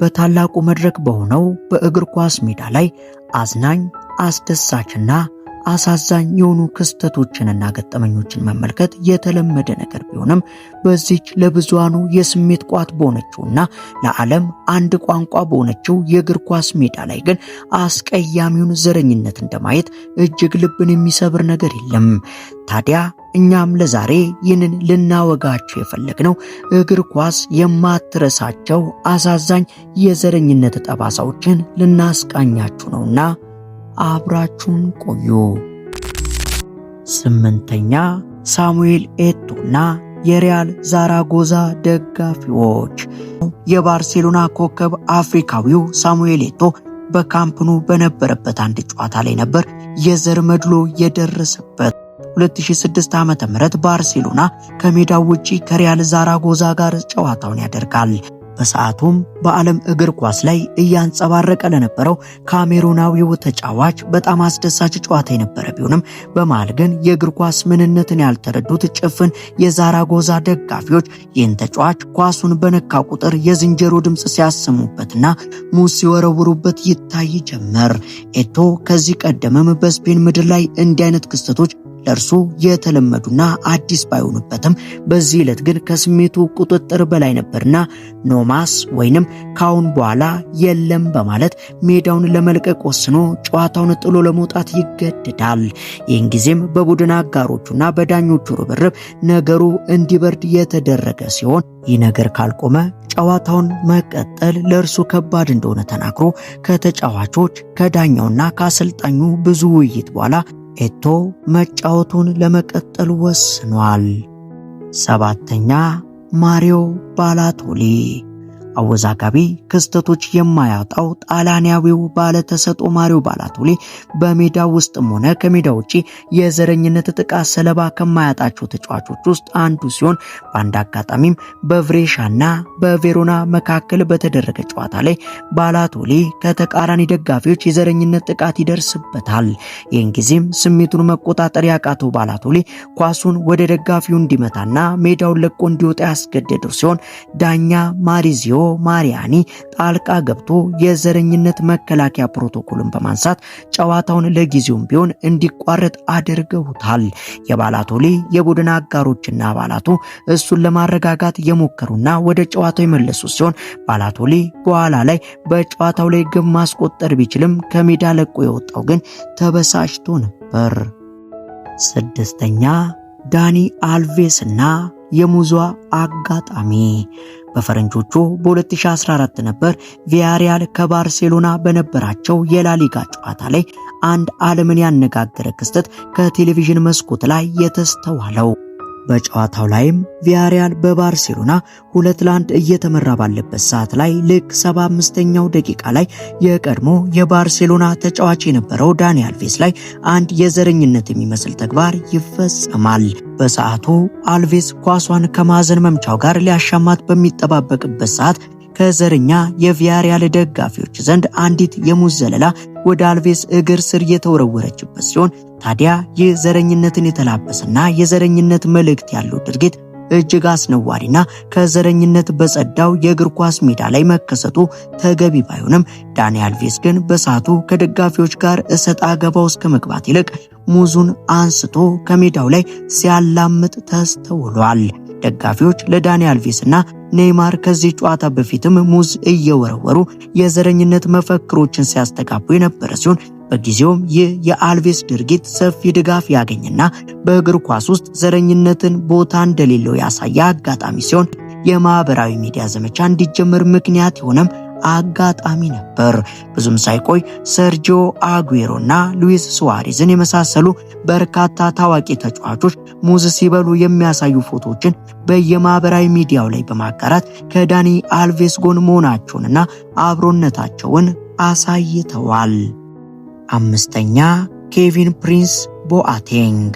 በታላቁ መድረክ በሆነው በእግር ኳስ ሜዳ ላይ አዝናኝ፣ አስደሳችና አሳዛኝ የሆኑ ክስተቶችንና ገጠመኞችን መመልከት የተለመደ ነገር ቢሆንም በዚች ለብዙሃኑ የስሜት ቋት በሆነችውና ለዓለም አንድ ቋንቋ በሆነችው የእግር ኳስ ሜዳ ላይ ግን አስቀያሚውን ዘረኝነት እንደማየት እጅግ ልብን የሚሰብር ነገር የለም። ታዲያ እኛም ለዛሬ ይህንን ልናወጋችሁ የፈለግነው እግር ኳስ የማትረሳቸው አሳዛኝ የዘረኝነት ጠባሳዎችን ልናስቃኛችሁ ነውና አብራችሁን ቆዩ። 8ኛ ሳሙኤል ኤቶና የሪያል ዛራጎዛ ደጋፊዎች። የባርሴሎና ኮከብ አፍሪካዊው ሳሙኤል ኤቶ በካምፕ ኑ በነበረበት አንድ ጨዋታ ላይ ነበር የዘር መድሎ የደረሰበት። 2006 ዓ.ም ባርሴሎና ከሜዳው ውጪ ከሪያል ዛራጎዛ ጋር ጨዋታውን ያደርጋል። በሰዓቱም በዓለም እግር ኳስ ላይ እያንጸባረቀ ለነበረው ካሜሩናዊው ተጫዋች በጣም አስደሳች ጨዋታ የነበረ ቢሆንም በመሃል ግን የእግር ኳስ ምንነትን ያልተረዱት ጭፍን የዛራጎዛ ደጋፊዎች ይህን ተጫዋች ኳሱን በነካ ቁጥር የዝንጀሮ ድምፅ ሲያሰሙበትና ሙስ ሲወረውሩበት ይታይ ጀመር። ኤቶ ከዚህ ቀደምም በስፔን ምድር ላይ እንዲህ አይነት ክስተቶች ለእርሱ የተለመዱና አዲስ ባይሆኑበትም በዚህ ዕለት ግን ከስሜቱ ቁጥጥር በላይ ነበርና ኖማስ ወይንም ካሁን በኋላ የለም በማለት ሜዳውን ለመልቀቅ ወስኖ ጨዋታውን ጥሎ ለመውጣት ይገደዳል። ይህን ጊዜም በቡድን አጋሮቹና በዳኞቹ ርብርብ ነገሩ እንዲበርድ የተደረገ ሲሆን ይህ ነገር ካልቆመ ጨዋታውን መቀጠል ለእርሱ ከባድ እንደሆነ ተናግሮ ከተጫዋቾች ከዳኛውና ከአሰልጣኙ ብዙ ውይይት በኋላ ኤቶ መጫወቱን ለመቀጠል ወስኗል። 7ኛ ማሪዮ ባላቶሊ። አወዛጋቢ ክስተቶች የማያወጣው ጣሊያናዊው ባለተሰጥኦ ማሪዮ ባላቶሊ በሜዳው ውስጥም ሆነ ከሜዳው ውጪ የዘረኝነት ጥቃት ሰለባ ከማያጣቸው ተጫዋቾች ውስጥ አንዱ ሲሆን በአንድ አጋጣሚም በቭሬሻና በቬሮና መካከል በተደረገ ጨዋታ ላይ ባላቶሊ ከተቃራኒ ደጋፊዎች የዘረኝነት ጥቃት ይደርስበታል። ይህን ጊዜም ስሜቱን መቆጣጠር ያቃተው ባላቶሊ ኳሱን ወደ ደጋፊው እንዲመታና ሜዳውን ለቆ እንዲወጣ ያስገደደው ሲሆን ዳኛ ማሪዚዮ ማሪያኒ ጣልቃ ገብቶ የዘረኝነት መከላከያ ፕሮቶኮልን በማንሳት ጨዋታውን ለጊዜውም ቢሆን እንዲቋረጥ አድርገውታል። የባላቶሊ የቡድን አጋሮችና አባላቱ እሱን ለማረጋጋት የሞከሩና ወደ ጨዋታው የመለሱ ሲሆን ባላቶሊ በኋላ ላይ በጨዋታው ላይ ግብ ማስቆጠር ቢችልም ከሜዳ ለቆ የወጣው ግን ተበሳጭቶ ነበር። 6ኛ ዳኒ አልቬስና የሙዟ አጋጣሚ። በፈረንጆቹ በ2014 ነበር ቪያሪያል ከባርሴሎና በነበራቸው የላሊጋ ጨዋታ ላይ አንድ ዓለምን ያነጋገረ ክስተት ከቴሌቪዥን መስኮት ላይ የተስተዋለው። በጨዋታው ላይም ቪያሪያል በባርሴሎና 2-1 እየተመራ ባለበት ሰዓት ላይ ልክ 75ኛው ደቂቃ ላይ የቀድሞ የባርሴሎና ተጫዋች የነበረው ዳኒ አልቬስ ላይ አንድ የዘረኝነት የሚመስል ተግባር ይፈጸማል። በሰዓቱ አልቬስ ኳሷን ከማዕዘን መምቻው ጋር ሊያሻማት በሚጠባበቅበት ሰዓት ከዘረኛ የቪያሪያል ደጋፊዎች ዘንድ አንዲት የሙዝ ዘለላ ወደ አልቬስ እግር ስር የተወረወረችበት ሲሆን ታዲያ ይህ ዘረኝነትን የተላበሰና የዘረኝነት መልእክት ያለው ድርጊት እጅግ አስነዋሪና ከዘረኝነት በጸዳው የእግር ኳስ ሜዳ ላይ መከሰቱ ተገቢ ባይሆንም ዳኒ አልቬስ ግን በሰዓቱ ከደጋፊዎች ጋር እሰጥ አገባ ውስጥ ከመግባት ይልቅ ሙዙን አንስቶ ከሜዳው ላይ ሲያላምጥ ተስተውሏል። ደጋፊዎች ለዳኒ አልቬስና ኔይማር ከዚህ ጨዋታ በፊትም ሙዝ እየወረወሩ የዘረኝነት መፈክሮችን ሲያስተጋቡ የነበረ ሲሆን በጊዜውም ይህ የአልቬስ ድርጊት ሰፊ ድጋፍ ያገኝና በእግር ኳስ ውስጥ ዘረኝነትን ቦታ እንደሌለው ያሳየ አጋጣሚ ሲሆን የማህበራዊ ሚዲያ ዘመቻ እንዲጀመር ምክንያት የሆነም አጋጣሚ ነበር። ብዙም ሳይቆይ ሰርጂዮ አጉዌሮና ሉዊስ ሱዋሬዝን የመሳሰሉ በርካታ ታዋቂ ተጫዋቾች ሙዝ ሲበሉ የሚያሳዩ ፎቶዎችን በየማህበራዊ ሚዲያው ላይ በማጋራት ከዳኒ አልቬስ ጎን መሆናቸውንና አብሮነታቸውን አሳይተዋል። 5ኛ ኬቪን ፕሪንስ ቦአቴንግ።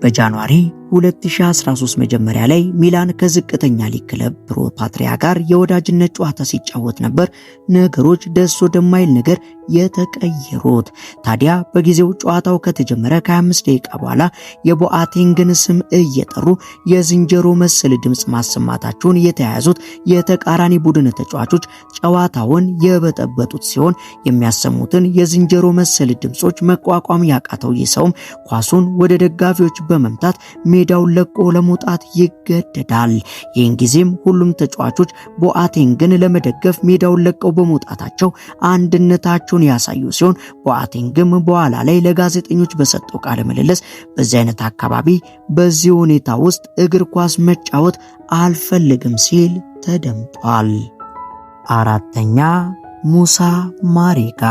በጃንዋሪ 2013 መጀመሪያ ላይ ሚላን ከዝቅተኛ ሊግ ክለብ ፓትሪያ ጋር የወዳጅነት ጨዋታ ሲጫወት ነበር ነገሮች ደስ ወደማይል ነገር የተቀየሩት። ታዲያ በጊዜው ጨዋታው ከተጀመረ ከ25 ደቂቃ በኋላ የቦአቴንግን ስም እየጠሩ የዝንጀሮ መሰል ድምጽ ማሰማታቸውን የተያያዙት የተቃራኒ ቡድን ተጫዋቾች ጨዋታውን የበጠበጡት ሲሆን የሚያሰሙትን የዝንጀሮ መሰል ድምጾች መቋቋም ያቃተው ይሰውም ኳሱን ወደ ደጋፊዎች በመምታት ሜዳውን ለቆ ለመውጣት ይገደዳል። ይህን ጊዜም ሁሉም ተጫዋቾች ቦአቴንግን ለመደገፍ ሜዳውን ለቀው በመውጣታቸው አንድነታቸውን ያሳዩ ሲሆን ቦአቴንግም በኋላ ላይ ለጋዜጠኞች በሰጠው ቃለ ምልልስ በዚህ አይነት አካባቢ በዚህ ሁኔታ ውስጥ እግር ኳስ መጫወት አልፈልግም ሲል ተደምጧል። አራተኛ ሙሳ ማሬጋ።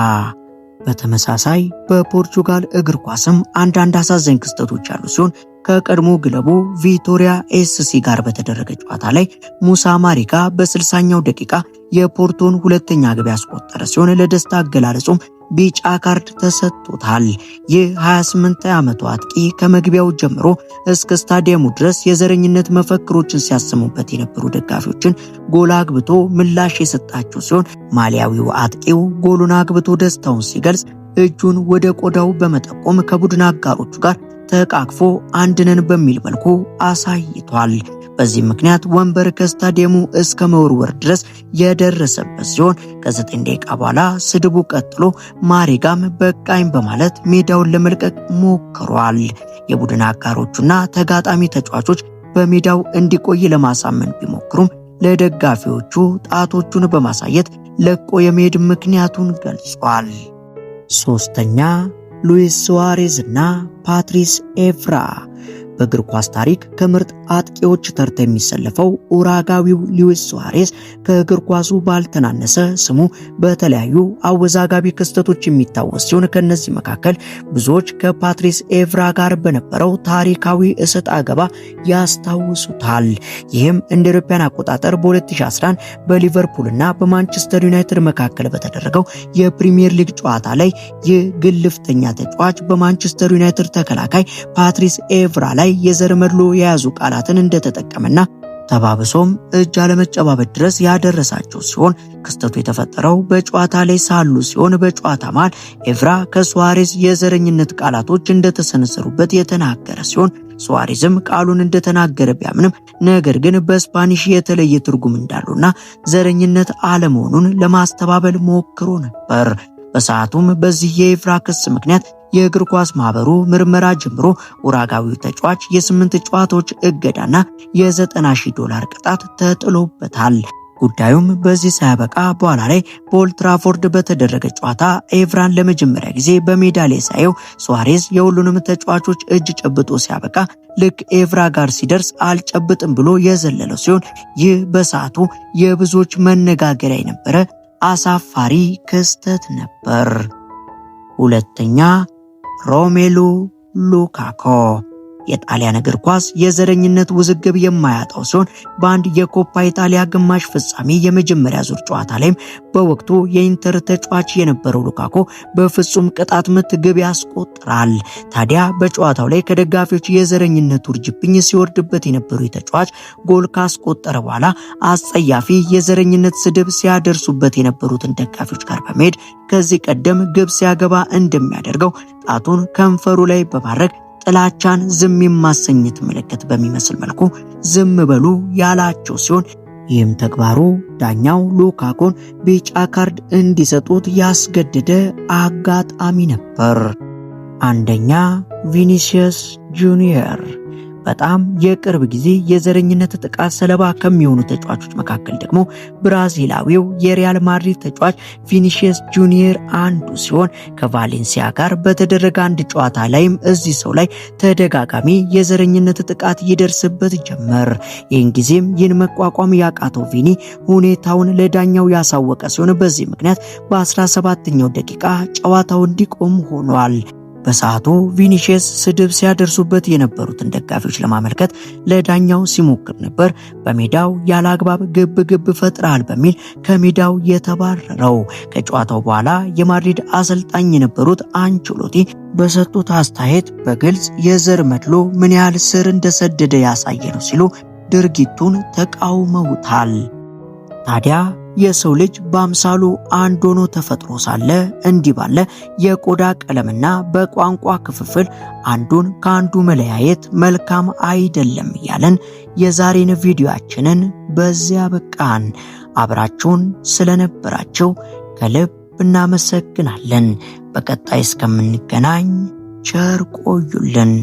በተመሳሳይ በፖርቹጋል እግር ኳስም አንዳንድ አሳዛኝ ክስተቶች ያሉ ሲሆን ከቀድሞ ግለቡ ቪቶሪያ ኤስሲ ጋር በተደረገ ጨዋታ ላይ ሙሳ ማሬጋ በ60ኛው ደቂቃ የፖርቶን ሁለተኛ ግብ ያስቆጠረ ሲሆን ለደስታ አገላለጹም ቢጫ ካርድ ተሰጥቶታል። ይህ 28 ዓመቱ አጥቂ ከመግቢያው ጀምሮ እስከ ስታዲየሙ ድረስ የዘረኝነት መፈክሮችን ሲያሰሙበት የነበሩ ደጋፊዎችን ጎል አግብቶ ምላሽ የሰጣቸው ሲሆን ማሊያዊው አጥቂው ጎሉን አግብቶ ደስታውን ሲገልጽ እጁን ወደ ቆዳው በመጠቆም ከቡድን አጋሮቹ ጋር ተቃቅፎ አንድነን በሚል መልኩ አሳይቷል። በዚህ ምክንያት ወንበር ከስታዲየሙ እስከ መወርወር ድረስ የደረሰበት ሲሆን ከ9 ደቂቃ በኋላ ስድቡ ቀጥሎ ማሬጋም በቃኝ በማለት ሜዳውን ለመልቀቅ ሞክሯል። የቡድን አጋሮቹና ተጋጣሚ ተጫዋቾች በሜዳው እንዲቆይ ለማሳመን ቢሞክሩም ለደጋፊዎቹ ጣቶቹን በማሳየት ለቆ የመሄድ ምክንያቱን ገልጿል። ሶስተኛ ሉዊስ ሱዋሬዝ እና ፓትሪስ ኤቭራ። በእግር ኳስ ታሪክ ከምርጥ አጥቂዎች ተርታ የሚሰለፈው ኡራጋዊው ሉዊስ ሱዋሬዝ ከእግር ኳሱ ባልተናነሰ ስሙ በተለያዩ አወዛጋቢ ክስተቶች የሚታወስ ሲሆን ከነዚህ መካከል ብዙዎች ከፓትሪስ ኤቭራ ጋር በነበረው ታሪካዊ እሰጥ አገባ ያስታውሱታል። ይህም እንደ አውሮፓውያን አቆጣጠር በ2011 በሊቨርፑልና በማንቸስተር ዩናይትድ መካከል በተደረገው የፕሪሚየር ሊግ ጨዋታ ላይ የግልፍተኛ ተጫዋች በማንቸስተር ዩናይትድ ተከላካይ ፓትሪስ ኤቭራ ላይ የዘር መድሎ የያዙ ቃላትን እንደተጠቀመና ተባብሶም እጅ አለመጨባበጥ ድረስ ያደረሳቸው ሲሆን ክስተቱ የተፈጠረው በጨዋታ ላይ ሳሉ ሲሆን በጨዋታ መሃል ኤቭራ ከሱዋሬዝ የዘረኝነት ቃላቶች እንደተሰነዘሩበት የተናገረ ሲሆን ሱዋሬዝም ቃሉን እንደተናገረ ቢያምንም ነገር ግን በስፓኒሽ የተለየ ትርጉም እንዳለውና ዘረኝነት አለመሆኑን ለማስተባበል ሞክሮ ነበር። በሰዓቱም በዚህ የኤቭራ ክስ ምክንያት የእግር ኳስ ማህበሩ ምርመራ ጀምሮ ኡራጋዊው ተጫዋች የ8 ጨዋታዎች እገዳና $90,000 ቅጣት ተጥሎበታል። ጉዳዩም በዚህ ሳያበቃ በኋላ ላይ በኦልድ ትራፎርድ በተደረገ ጨዋታ ኤቭራን ለመጀመሪያ ጊዜ በሜዳ ላይ ሳየው ሱዋሬዝ የሁሉንም ተጫዋቾች እጅ ጨብጦ ሲያበቃ ልክ ኤቭራ ጋር ሲደርስ አልጨብጥም ብሎ የዘለለው ሲሆን ይህ በሰዓቱ የብዙዎች መነጋገሪያ የነበረ አሳፋሪ ክስተት ነበር። ሁለተኛ ሮሜሉ ሉካኮ። የጣሊያን እግር ኳስ የዘረኝነት ውዝግብ የማያጣው ሲሆን በአንድ የኮፓ ኢታሊያ ግማሽ ፍጻሜ የመጀመሪያ ዙር ጨዋታ ላይም በወቅቱ የኢንተር ተጫዋች የነበረው ሉካኮ በፍጹም ቅጣት ምት ግብ ያስቆጥራል። ታዲያ በጨዋታው ላይ ከደጋፊዎች የዘረኝነት ውርጅብኝ ሲወርድበት የነበረው ተጫዋች ጎል ካስቆጠረ በኋላ አስጸያፊ የዘረኝነት ስድብ ሲያደርሱበት የነበሩትን ደጋፊዎች ጋር በመሄድ ከዚህ ቀደም ግብ ሲያገባ እንደሚያደርገው ጣቱን ከንፈሩ ላይ በማድረግ ጥላቻን ዝም የማሰኘት ምልክት በሚመስል መልኩ ዝም በሉ ያላቸው ሲሆን ይህም ተግባሩ ዳኛው ሉካኮን ቢጫ ካርድ እንዲሰጡት ያስገደደ አጋጣሚ ነበር። አንደኛ ቪኒሲየስ ጁኒየር። በጣም የቅርብ ጊዜ የዘረኝነት ጥቃት ሰለባ ከሚሆኑ ተጫዋቾች መካከል ደግሞ ብራዚላዊው የሪያል ማድሪድ ተጫዋች ቪኒሲየስ ጁኒየር አንዱ ሲሆን ከቫሌንሲያ ጋር በተደረገ አንድ ጨዋታ ላይም እዚህ ሰው ላይ ተደጋጋሚ የዘረኝነት ጥቃት ይደርስበት ጀመር። ይህን ጊዜም ይህን መቋቋም ያቃተው ቪኒ ሁኔታውን ለዳኛው ያሳወቀ ሲሆን በዚህ ምክንያት በ17ኛው ደቂቃ ጨዋታው እንዲቆም ሆኗል። በሰዓቱ ቪኒሺየስ ስድብ ሲያደርሱበት የነበሩትን ደጋፊዎች ለማመልከት ለዳኛው ሲሞክር ነበር በሜዳው ያለ አግባብ ግብ ፈጥረሃል በሚል ከሜዳው የተባረረው። ከጨዋታው በኋላ የማድሪድ አሰልጣኝ የነበሩት አንቸሎቲ በሰጡት አስተያየት በግልጽ የዘር መድሎ ምን ያህል ስር እንደሰደደ ያሳየ ነው ሲሉ ድርጊቱን ተቃውመውታል። ታዲያ የሰው ልጅ በአምሳሉ አንድ ሆኖ ተፈጥሮ ሳለ እንዲህ ባለ የቆዳ ቀለምና በቋንቋ ክፍፍል አንዱን ከአንዱ መለያየት መልካም አይደለም እያለን የዛሬን ቪዲዮአችንን በዚያ በቃን። አብራችሁን ስለነበራችሁ ከልብ እናመሰግናለን። በቀጣይ እስከምንገናኝ ቸር ቆዩልን።